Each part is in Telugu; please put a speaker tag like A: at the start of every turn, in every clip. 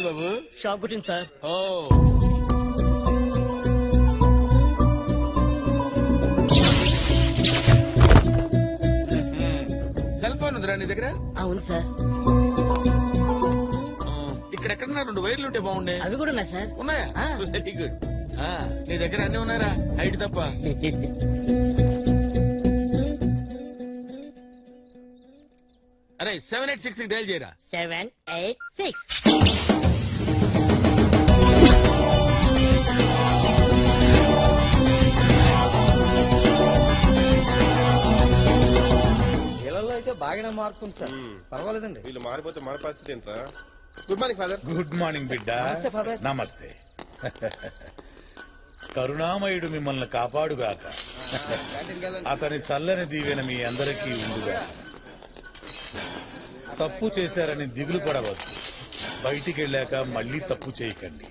A: బాబు?
B: షాక్ గురించి సార్.
A: ఓ సెల్ ఫోన్ ఉందిరా నీ దగ్గర?
B: అవును సార్.
A: ఇక్కడెక్కడన్నా 2 వైర్లు ఉంటే బాగుండే.
B: అవి కూడా ఉన్నాయి సార్.
A: ఉన్నాయా? Very good. నీ దగ్గర అన్ని ఉన్నారా? హైట్ తప్ప. అరే 7866 డైల్ చేయరా.
B: 786.
C: వీళ్ళలో అయితే బాగానే మార్పు ఉంది సార్. పర్వాలేదండి.
D: వీళ్ళు మారిపోతే మన పరిస్థితి ఏంట్రా? Good morning father.
E: Good morning బిడ్డ.
C: నమస్తే ఫాదర్.
E: నమస్తే. కరుణామయుడు మిమ్మల్ని కాపాడుగాక. అతని చల్లని దీవెన మీ అందరికీ ఉండుగా. తప్పు చేశారని దిగులు పడవద్దు. బయటికి వెళ్ళాక మళ్ళీ తప్పు చేయకండి.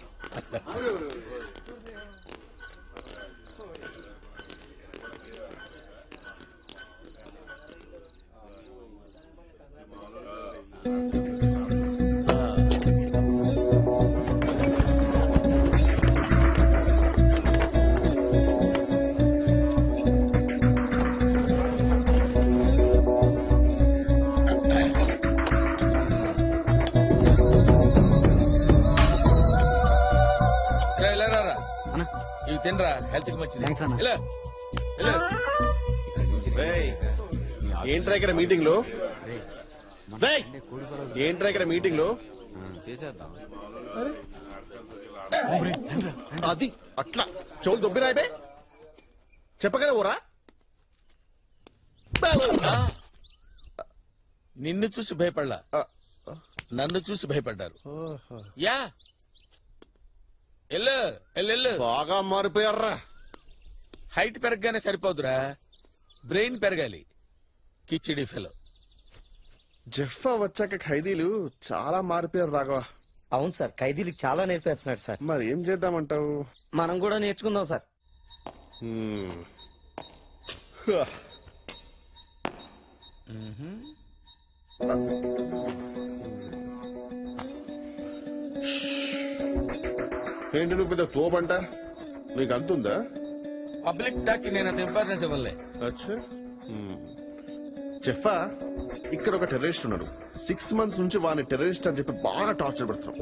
A: ఇవి తినరా, హెల్త్ కి మంచిది.
D: ఏంట్రా ఇక్కడ మీటింగ్ లో? ఏంట్రా ఇక్కడ మీటింగ్ లో? అది అట్లా చెవులు దొబ్బినాయిపే చెప్పగల ఊరా?
A: నిన్ను చూసి భయపడలా, నన్ను చూసి భయపడ్డారు. యా ఎల్లు
D: బాగా మారిపోయారా.
A: హైట్ పెరగగానే సరిపోదురా, బ్రెయిన్ పెరగాలి. కిచిడి ఫెలో.
D: జెఫ్ఫా వచ్చాక ఖైదీలు చాలా మారిపోయారు రాఘవ.
C: అవును సార్, ఖైదీలకు చాలా నేర్పేస్తున్నాడు సార్.
D: మరి ఏం చేద్దామంటావు?
C: మనం కూడా నేర్చుకుందాం సార్.
D: ఏంటి నువ్వు పెద్ద తోపంట? నీకు అంతుందా?
A: పబ్లిక్ టాక్ కి నేను అంత ఇంపార్టెన్స్ ఇవ్వలే.
D: జెఫ్ఫా ఇక్కడ ఒక టెర్రరిస్ట్ ఉన్నాడు. 6 months నుంచి వాడిని టెర్రరిస్ట్ అని చెప్పి బాగా టార్చర్ పెడుతున్నాం.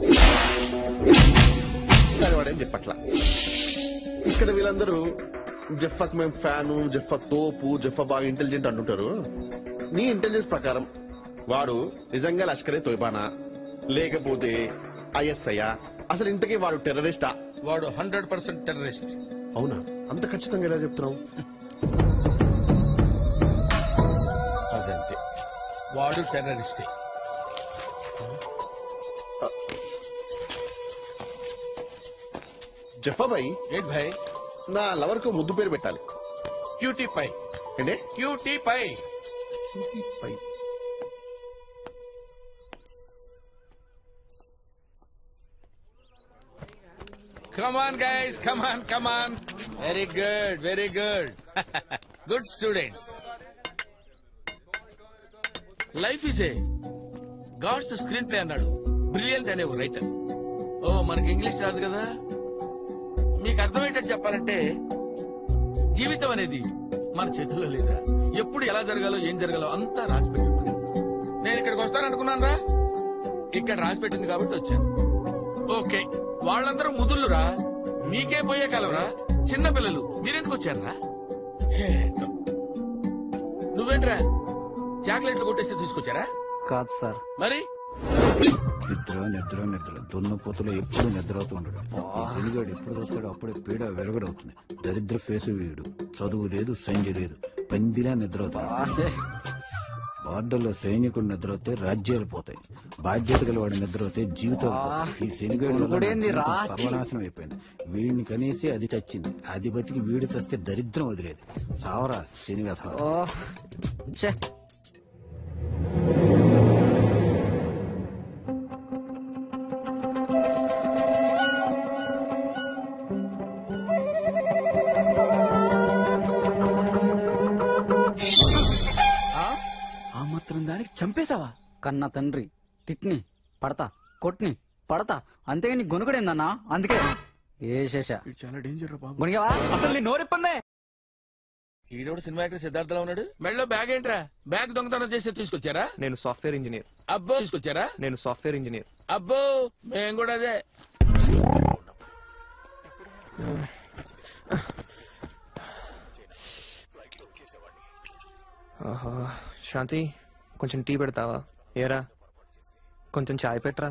D: కానీ వాడేం చెప్పట్లా. ఇక్కడ వీళ్ళందరూ జెఫ్ఫాకి మేము ఫ్యాను, జెఫ్ఫా తోపు, జెఫ్ఫా బాగా ఇంటెలిజెంట్ అంటుంటారు. నీ ఇంటెలిజెన్స్ ప్రకారం వాడు నిజంగా లష్కరే తోయిబానా లేకపోతే ఐఎస్ఐ? అసలు ఇంతకీ వాడు టెర్రరిస్టా?
A: వాడు 100% టెర్రరిస్ట్.
D: అవునా? అంత ఖచ్చితంగా ఎలా చెప్తున్నావు?
A: అదంతే, వాడు టెర్రరిస్టే.
D: జెఫ్ఫా భాయ్,
A: ఏంటి భాయ్?
D: నా లవర్ కు ముద్దు పేరు పెట్టాలి.
A: Cutie pie.
D: ఏంటే
A: cutie pie? Come on guys, come on. Very good. Good student. Life is a God's screenplay అన్నాడు బ్రిలియంట్ అనే ఒక రైటర్. మనకి ఇంగ్లీష్ రాదు కదా, మీకు అర్థమయ్యేటట్టు చెప్పాలంటే జీవితం అనేది మన చేతుల్లో లేదా. ఎప్పుడు ఎలా జరగాలో ఏం జరగాలో అంతా రాసి పెట్టుంది. నేను ఇక్కడికి వస్తాననుకున్నాను రా, ఇక్కడ రాసి పెట్టింది కాబట్టి వచ్చాను. ఓకే, వాళ్ళందరూ ముదుళ్ళురా, మీకే పోయే కాలరా. చిన్న పిల్లలు మీరెందుకు వచ్చారా? నువ్వేంట్రా చాక్లెట్లు కొట్టేస్తే తీసుకొచ్చారా?
C: కాదు సార్.
A: మరి
F: నిద్ర దున్నపోతులో ఎప్పుడు నిద్ర అవుతూ ఉండడు. శనిగాడు ఎప్పుడు వస్తాడో అప్పుడే పీడ వెరగడవుతుంది. దరిద్ర ఫేసు వీడు. చదువు లేదు, సంజ లేదు, పందిలా నిద్ర అవుతాడు. బార్డర్లో సైనికుడు నిద్రవుతే రాజ్యాలు పోతాయి, బాధ్యత గల వాడి నిద్రవుతే జీవితాలు పోతాయి. ఈ శనిగాడు సర్వనాశనం అయిపోయింది. వీడిని కనేసి అది చచ్చింది, అది బతికి వీడు చస్తే దరిద్రం వదిలేదు. సావరా శనిగథ.
C: ఆ మాత్రం దానికి చంపేశావా? కన్నా తండ్రి తిట్ని పడతా కొట్ని పడతా అంతేగా నీ గొనుగుడేందన్నా అందుకే ఏ శేష
F: చాలా డేంజర్ బాబు.
C: గొనిగావా అసలు నీ నోరిప్పందే.
A: ఈడోడు సినిమా యాక్టర్ సిద్ధార్థలో ఉన్నాడు. మెడలో బ్యాగ్ ఏంట్రా? బ్యాగ్ దొంగతనం చేస్తే తీసుకొచ్చారా?
G: నేను సాఫ్ట్వేర్ ఇంజనీర్.
A: అబ్బో తీసుకొచ్చారా?
G: నేను సాఫ్ట్వేర్ ఇంజనీర్.
A: అబ్బో మేము కూడా అదే.
G: ఆహా, శాంతి కొంచెం టీ పెడతావా? ఏరా కొంచెం చాయ్ పెట్టరా.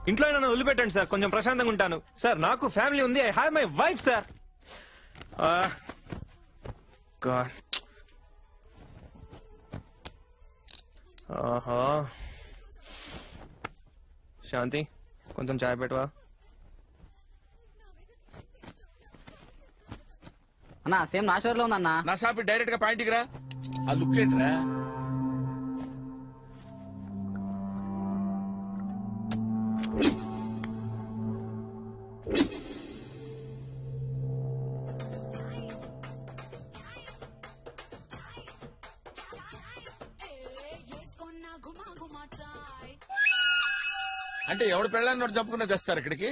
G: ఇంట్లో నన్ను వదిలిపెట్టండి సార్, కొంచెం ప్రశాంతంగా ఉంటాను సార్. నాకు ఫ్యామిలీ ఉంది. I have my wife sir. God. ఆహా, శాంతి కొంచెం చాయ్ పెట్టవా?
C: అన్నా సేమ్ నా షోర్ లో ఉందన్నా.
A: నా సాపి డైరెక్ట్ గా పాయింట్కి రా. ఆ లుక్ ఏంట్రా? అంటే ఎవడు పెళ్ళాన్ని నోటి చంపుకున్నా తెస్తారు ఇక్కడికి.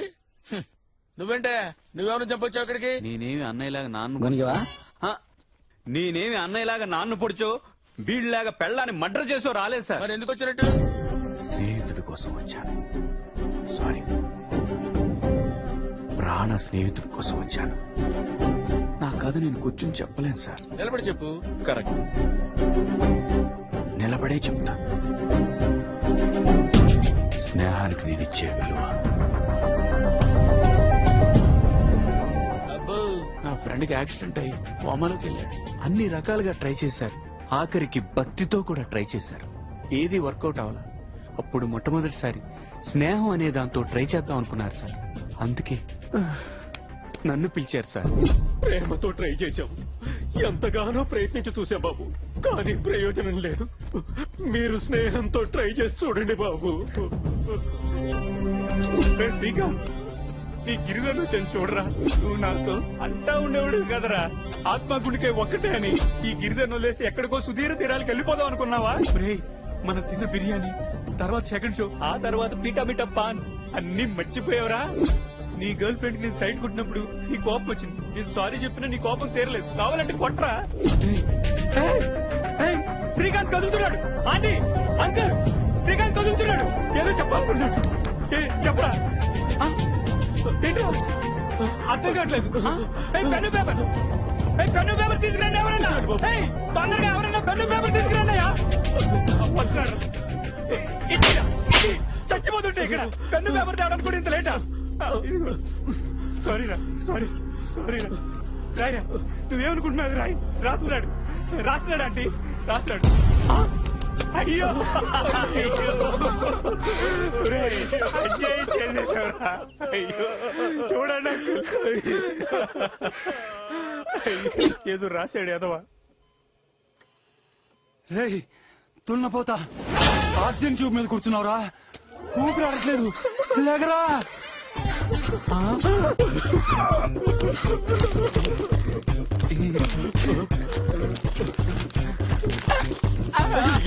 A: నువ్వేంటే నువ్వెవరు చంపొచ్చావు ఇక్కడికి?
F: నేనేమి అన్నయ్యలాగా నాన్ను
C: గొనిగావా
F: నేనేమి అన్నయ్యలాగా నాన్ను పొడిచో వీళ్ళలాగా పెళ్ళాన్ని మర్డర్ చేసో రాలేదు సార్.
A: మరి ఎందుకు వచ్చినట్టు?
F: స్నేహితుడి కోసం వచ్చాను. సారీ, ప్రాణ స్నేహితుడి కోసం వచ్చాను. నా కథ నేను కూర్చుని చెప్పలేను సార్.
A: నిలబడి చెప్పు.
F: కరెక్ట్, నిలబడే చెప్తా. స్నేహానికి నేను ఇచ్చే విలువ.
A: అబ్బో
F: నా ఫ్రెండ్కి యాక్సిడెంట్ అయ్యి కోమాలోకి వెళ్ళాడు. అన్ని రకాలుగా ట్రై చేశారు. ఆఖరికి భక్తితో కూడా ట్రై చేశారు. ఏది వర్కౌట్ అవ్వాలా. అప్పుడు మొట్టమొదటిసారి స్నేహం అనే దాంతో ట్రై చేద్దాం అనుకున్నారు సార్. అందుకే నన్ను పిలిచారు సార్.
G: ప్రేమతో ట్రై చేశాం, ఎంతగానో ప్రయత్నించి చూసాం బాబు, కానీ ప్రయోజనం లేదు. మీరు స్నేహంతో ట్రై చేసి చూడండి బాబు. శ్రీకాంత్, నీ గిరిజను వచ్చాను చూడరా. నువ్వు నాతో అంటా ఉండేవాడు కదరా ఆత్మగుడికే ఒక్కటే అని. ఈ గిరిజను వదిలేసి ఎక్కడికో సుధీర తీరాలకు వెళ్ళిపోదాం అనుకున్నావా? మనం తిన్న బిర్యానీ, తర్వాత సెకండ్ షో, ఆ తర్వాత పీటా మీటా పాన్ అన్ని మర్చిపోయావరా. నీ గర్ల్ ఫ్రెండ్ నేను సైడ్ కొట్టినప్పుడు నీ కోపం వచ్చింది. నేను సారీ చెప్పినా నీ కోపం తీరలేదు. కావాలంటే కొట్రా. శ్రీకాంత్ కదులుతున్నాడు. ఆంటీ, అంకుల్, శ్రీకాంత్ కదులుతున్నాడు. ఏదో చెప్పాలనుకున్నాడు. చెప్పరా? ఏంటో అర్థం కావట్లేదు. పెన్ను పేపర్, పెన్ను పేపర్ తీసుకురండి ఎవరన్నా. తొందరగా ఎవరన్నా పెన్ను పేపర్ తీసుకురండి. వస్తున్నాడు. చచ్చిపోతుంటే ఇక్కడ పెన్ను పేపర్ తేవడానికి కూడా ఇంత లేటా? సారీరా, సారీరా. రాయిరా, నువ్వేమనుకుంటున్నావు? రాయి. రాస్తున్నాడు ఆంటీ, రాస్తున్నాడు. అయ్యో అన్యాయం చేసేసావురా. అయ్యో చూడండి అంకుల్, ఏదో రాశాడు ఎదవా.
F: రే తున్నపోతా, ఆక్సిజన్ ట్యూబ్ మీద కూర్చున్నావురా. ఊపిరి ఆడట్లేదు, లేకరా.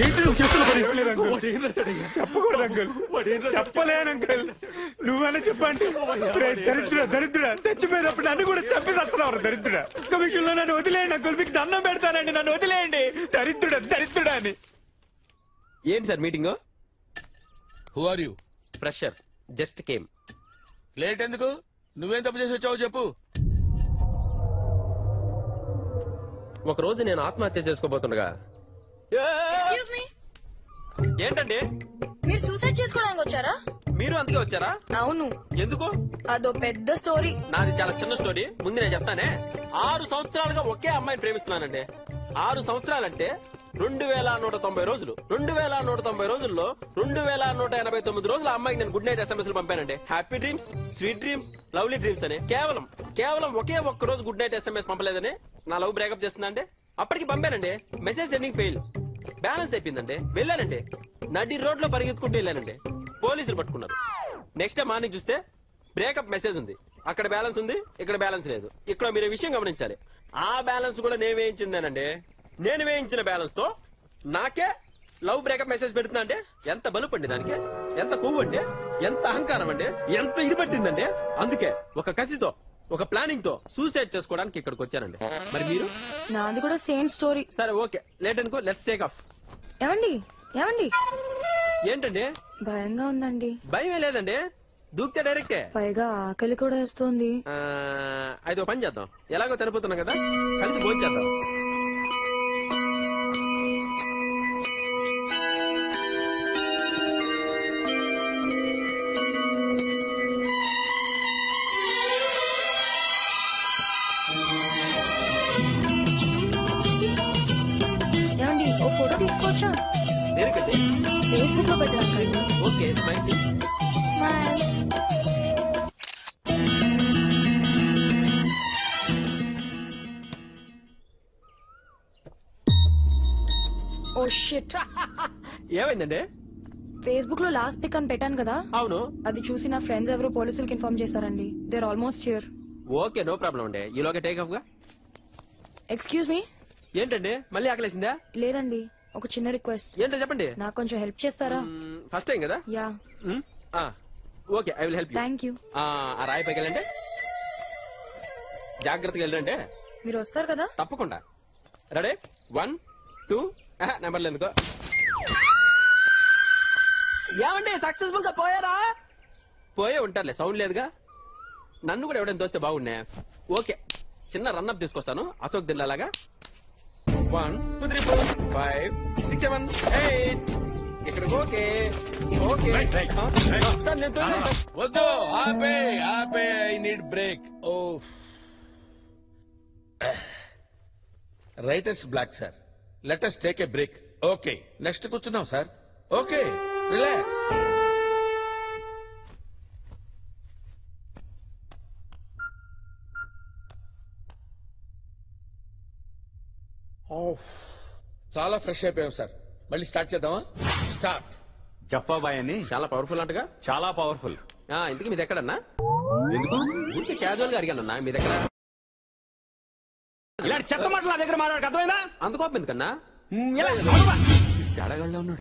G: ఏంటి నువ్వు చేస్తున్న పని? చెప్పకూడదు అంకుల్, చెప్పలేను అంకుల్. నువ్వన్నా చెప్పండి. దరిద్రుడా చచ్చిపోయినప్పుడు నన్ను కూడా చంపేసేస్తున్నావు. దరిద్రుడా, ఒక్క విషయంలో నన్ను వదిలేయండి అంకుల్, మీకు దండం పెడతానండి, నన్ను వదిలేయండి. దరిద్రుడా అని.
H: ఏంటి sir meeting?
A: Who are you?
H: Fresher, just came.
A: Late ఎందుకు? నువ్వేం తప్పు చేసి వచ్చావు చెప్పు.
H: ఒక రోజు నేను ఆత్మహత్య చేసుకోబోతుండగా.
I: ఎక్స్క్యూజ్ మీ,
H: ఏంటండి
I: మీరు సూసైడ్ చేసుకోవడానికి వచ్చారా?
H: మీరు అందుకే వచ్చారా?
I: అవును.
H: ఎందుకు?
I: అదో పెద్ద స్టోరీ.
H: నాది చాలా చిన్న స్టోరీ. ముందు నేను చెప్తానే. 6 సంవత్సరాలుగా ఒకే అమ్మాయిని ప్రేమిస్తున్నానండి. 6 సంవత్సరాలంటే 2190 రోజులు. 2190 రోజుల్లో 2189 రోజులు ఆ అమ్మాయికి నేను గుడ్ నైట్ SMS పంపానండి. Happy dreams, sweet dreams, lovely dreams అని. కేవలం ఒకే ఒక్క రోజు గుడ్ నైట్ SMS పంపలేదని నా లవ్ బ్రేకప్ చేస్తుందండి. అప్పటికి పంపానండి. Message sending fail. బ్యాలెన్స్ అయిపోయిందండి. వెళ్ళానండి, నడి రోడ్ లో పరిగెత్తుకుంటూ వెళ్ళానండి. పోలీసులు పట్టుకున్నారు. నెక్స్ట్ డే మార్నింగ్ చూస్తే బ్రేకప్ మెసేజ్ ఉంది. అక్కడ బ్యాలెన్స్ ఉంది, ఇక్కడ బ్యాలెన్స్ లేదు. ఇక్కడ మీరు విషయం గమనించాలి. ఆ బ్యాలెన్స్ కూడా నేను వేయించిందేనండి. నేను వేయించిన బ్యాలెన్స్ తో నాకే లవ్ బ్రేకప్ మెసేజ్ పెడుతున్నా అంటే ఎంత బలుపండి దానికి, ఎంత కొవ్వు అండి, ఎంత అహంకారం అండి, ఎంత ఇది పట్టిందండి. అందుకే ఒక కసితో ఒక ప్లానింగ్ తో సూసైడ్ చేసుకోవడానికి ఇక్కడికి వచ్చానండి. మరి మీరు?
I: నాది కూడా సేమ్ స్టోరీ.
H: సరే ఓకే, లేట్ అనుకో, లెట్స్ టేక్ ఆఫ్.
I: ఏమండి ఏమండి
H: ఏంటండి
I: భయంగా ఉందండి.
H: భయమే లేదండి, దూకితే డైరెక్టే.
I: పైగా ఆకలి కూడా వేస్తోంది.
H: అయితే ఓ పని చేద్దాం, ఎలాగో చనిపోతున్నాం కదా, కలిసి భోజనం చేద్దాం.
I: ఏమండి ఓ ఫోటో తీసుకోవచ్చా?
H: దేనికండి?
I: ఫేస్బుక్ లో పెట్టడానికి.
H: Okay, smile please.
I: Smile. Oh shit.
H: ఏమైందండి?
I: ఫేస్బుక్ లో లాస్ట్ పిక్ అని పెట్టాను కదా,
H: అవును.
I: అది చూసి నా ఫ్రెండ్స్ ఎవరో పోలీసులకు ఇన్ఫార్మ్ చేశారండి. There almost here.
H: Okay, no problem అండి. ఈలోగా టేక్ ఆఫ్ గా.
I: Excuse me.
H: ఏంటండి మళ్ళీ ఆకలేసిందా?
I: లేదండి, ఒక చిన్న రిక్వెస్ట్.
H: ఏంటో చెప్పండి.
I: నాకు కొంచెం హెల్ప్ చేస్తారా?
H: ఫస్ట్ టైం కదా.
I: Yeah.
H: Okay, I will help you.
I: Thank you.
H: ఆ రాయి పైకి వెళ్ళండి, జాగ్రత్తగా వెళ్ళండి.
I: మీరు వస్తారు కదా?
H: తప్పకుండా. రెడీ? 1 2 నెంబర్లు ఎందుకో. ఏమండి సక్సెస్ఫుల్ గా పోయారా? పోయే ఉంటారులే, సౌండ్ లేదుగా. నన్ను కూడా ఎవడైనా తోస్తే బాగున్నా. ఓకే, చిన్న రన్అప్ తీసుకొస్తాను అశోక్ దిల్లాగా. 1 2 3 4 5 6 7 8. ఇక్కడికి ఓకే ఓకే. సార్ నేను తోలేను.
A: వద్దు, ఆపే ఆపే, I need break. Oh writer's block sir, let us take a break. Okay, next కూర్చుందాం సార్. Okay, relax. చాలా ఫ్రెష్ అయిపోయాం సార్, మళ్ళీ స్టార్ట్ చేద్దామా? స్టార్ట్.
G: జఫాబాయ్ అని
H: చాలా పవర్ఫుల్ అంటగా.
G: చాలా పవర్ఫుల్.
H: ఇంతకీ మీది ఎక్కడన్నా?
G: ఎందుకు
H: ఊరికే క్యాజువల్ గా అడిగానన్నా, మీది ఎక్కడ?
G: ఇలాంటి చెత్త మాటలు నా దగ్గర మాట్లాడక అర్థమైందా?
H: అందుకోపం ఎందుకన్నా?
G: తేడాగాళ్ళ ఉన్నాడు.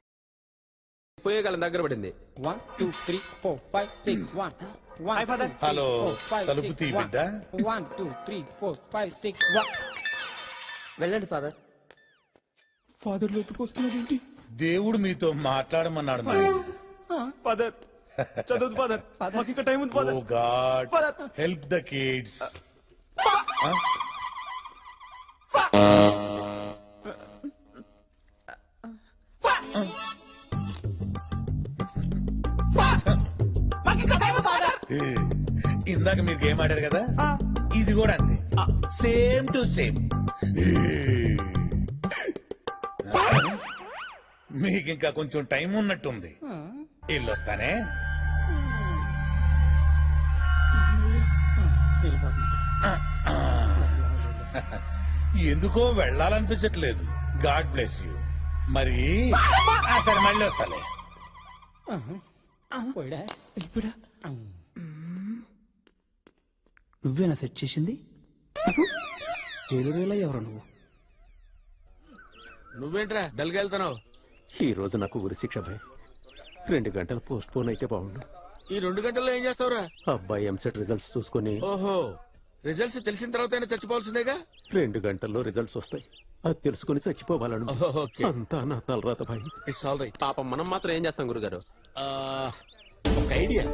H: పోయే కాలం దగ్గర పడింది.
C: 1 2 3 4 5 6 1 1
E: ఫాదర్. హలో, తలుపు తీ బిడ్డ.
C: 1 2 3 4 5 6 1. వెళ్ళండి ఫాదర్.
G: ఫాదర్ లోతుకు వస్తున్నాడు ఏంటి?
E: దేవుడు మీతో మాట్లాడమన్నాడు నాయన.
G: ఫాదర్ చదువు ఫాదర్, మాకు ఇంకా టైం ఉంది
E: oh
G: father.
E: God, help the kids. ఇందాక మీరు గేమ్ ఆడారు కదా, ఇది కూడా అంతే, సేమ్ టు సేమ్. మీకు ఇంకా కొంచెం టైం ఉన్నట్టుంది. ఇల్లొస్తానే. ఎందుకో వెళ్ళాలనిపించట్లేదు. God bless you. మరి సరే, మళ్ళీ వస్తాలే.
G: నువ్వేనా సెట్ చేసింది? జైలు ఎవరు నువ్వు?
A: నువ్వేంట్రా డల్గా వెళ్తున్నావు?
J: ఈ రోజు నాకు ఉరి శిక్ష భయ్. 2 గంటలు పోస్ట్ పోన్ అయితే బాగుండు.
A: ఈ 2 గంటల్లో ఏం చేస్తావురా?
J: అబ్బాయి ఎంసెట్ రిజల్ట్స్ చూసుకుని.
A: ఓహో, రిజల్ట్స్ తెలిసిన తర్వాత చచ్చిపోవాల్సిందేగా.
J: 2 గంటల్లో రిజల్ట్స్ వస్తాయి, అది తెలుసుకుని చచ్చిపోవాలను.
A: ఓకే,
J: అంతా నా తలరాత భయ్.
A: It's all right.
H: పాపం మనం మాత్రం ఏం చేస్తాం గురుగారు?
A: ఒక ఐడియా.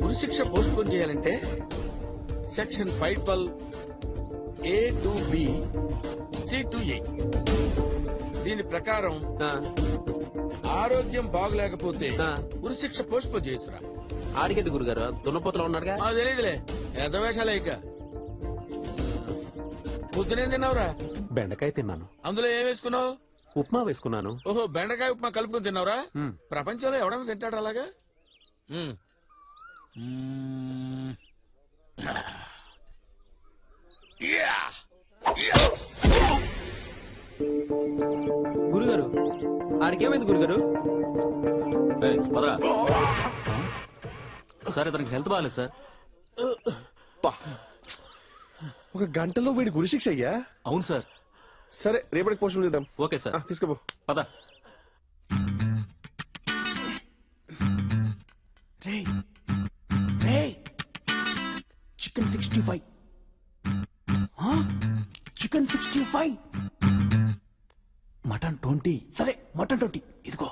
A: ఉరిశిక్ష పోస్ట్ పోన్ చేయాలంటే section 512 A to B C to A. దీని ప్రకారం ఆరోగ్యం బాగులేకపోతే ఉరిశిక్ష పోస్ట్ పోన్ చేయొచ్చురా.
H: ఆడిగడ్డి గురుగారు దున్నపోతలో ఉన్నాడుగా.
A: తెలియదులే, ఎదవేషాలే. ఇక పొద్దునేం తిన్నావురా?
J: బెండకాయ తిన్నాను.
A: అందులో ఏం వేసుకున్నావు?
J: ఉప్మా వేసుకున్నాను.
A: ఓహో, బెండకాయ ఉప్మా కలుపుకొని తిన్నావురా? ప్రపంచంలో ఎవడన్నా తింటాడు అలాగా?
H: గురుగారు ఆడికేమైంది గురుగారు?
G: సార్ ఇతనికి హెల్త్ బాగాలేదు సార్.
D: ఒక గంటలో వీడి గురి శిక్ష అయ్యా?
G: అవును సార్,
D: సరే రేపటికి పోస్ట్ చేద్దాం.
J: Okay sir.
D: తీసుకోపో.
J: పద.
G: చికెన్ 65. చికెన్ 65. మటన్ 20. సరే మటన్ 20 ఇదిగో.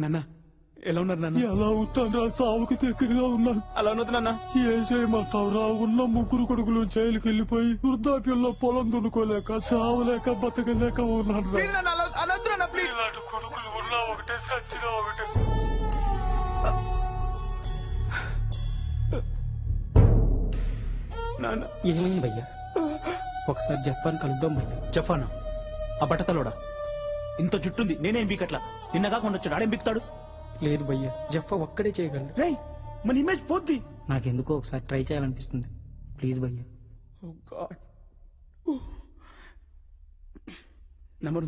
G: నాన్న ఎలా ఉన్నారు నాన్న? ఎలా ఉంటాను, సావుకి దగ్గరగా ఉన్నాను. అలా ఉన్నది నాన్న. ఏం చేయమంటావురా, ఉన్న ముగ్గురు కొడుకులు జైలుకి వెళ్ళిపోయి వృద్ధాప్యంలో పొలం దున్నుకోలేక సావలేక బతకలేక ఉన్నాను. కొడుకులు ఉన్నా ఒకటే, సచ్చినా ఒకటే. నాన్న
C: ఏమైంది భయ్యా? ఒకసారి జఫాన్ కలుద్దాం భయ్యా.
G: జఫానా? ఆ బట్టతలోడా? ఇంత జుట్టుంది, నేనేం బీకట్లా. నిన్నగా కొండొచ్చాడు, ఆడేం బీక్తాడు?
C: లేదు భయ్యా, జఫా ఒక్కడే చేయగలడు.
G: రేయ్ మన ఇమేజ్ పోద్ది.
C: నాకెందుకో ఒకసారి ట్రై చేయాలనిపిస్తుంది. ప్లీజ్ భయ్యా.
G: నెంబర్